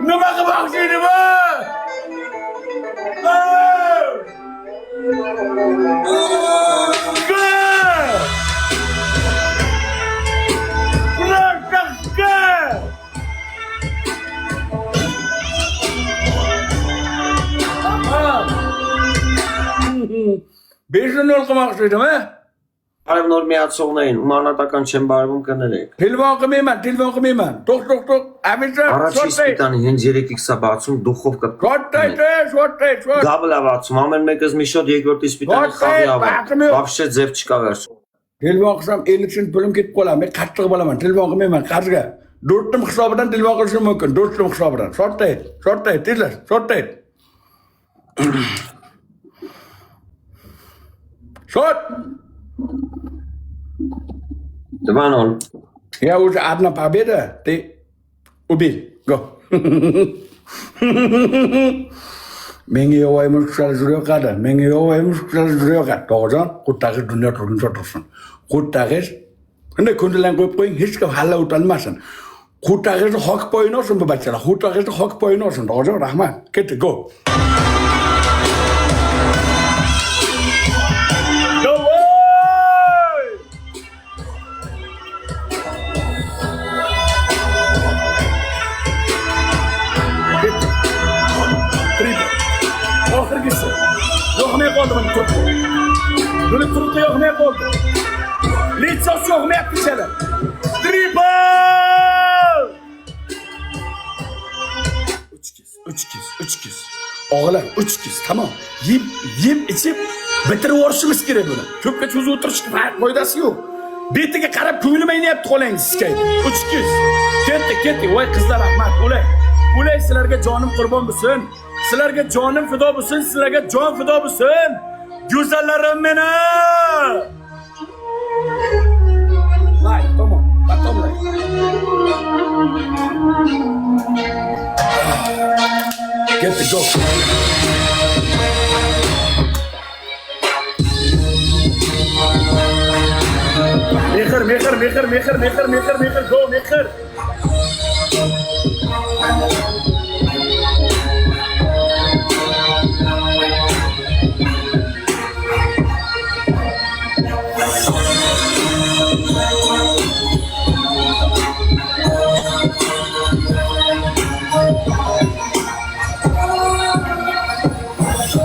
Nima qilmoqchi bu? Beşin ol qilmoqchi ha? Arab nol miyatsog'nayin, umanatakan չեմ բարվում կներեք։ Telefon qilmayman. To'q. Amisa, Առաջի սպիտանի հենց 3x-ա բացում դուխովկա։ Short. Գաբլա բացում, ամեն մեկս մի շոտ երկրորդի սպիտանի խաղի ավա։ Вообще ձև չկա վերջ։ Telefon qilsam 50 so'm pulim ketib qoladi. Men qattiq bo'laman. Telefon qilmayman qarzga. Do'stim hisobidan telefon qilishim mumkin. Do'stim hisobidan. Short tezlar. Short. Դվանոն։ Я уже одна победа, ты убил. Go. Menga yo'g'ayimiz kuchali juryoqadi. To'g'rijon, quttag'iz dunyo turguncha tursin. Quttag'iz, endi ko'ndilan qo'yib qo'ying, hech kim halla o'tolmasin. Quttag'izni hokib qo'ying olsin bu bachchalar. Quttag'izni hokib qo'ying olsin. To'g'rijon, rahmat. Ketdi, go. Böyle turukta yoğmaya oldu. Litsos yoğmaya pişeler. Triple! 3 kez. Oğlan 3 kez. Tamam. Yem içip bitirib yorishimiz kerak buni. Ko'pga cho'zib o'tirishga foydasi yo'q. Betiga qarab ko'nglim aynayapti qo'lang sizga. 3 kez. Ketdi. Voy qizlar rahmat. O'lay sizlarga jonim qurbon bo'lsin. Sizlarga jonim fido bo'lsin. Sizlarga jon fido bo'lsin. Güzellarim meni! Vay, tamam. Batomlay. Get the go. Mekir, go, mekir.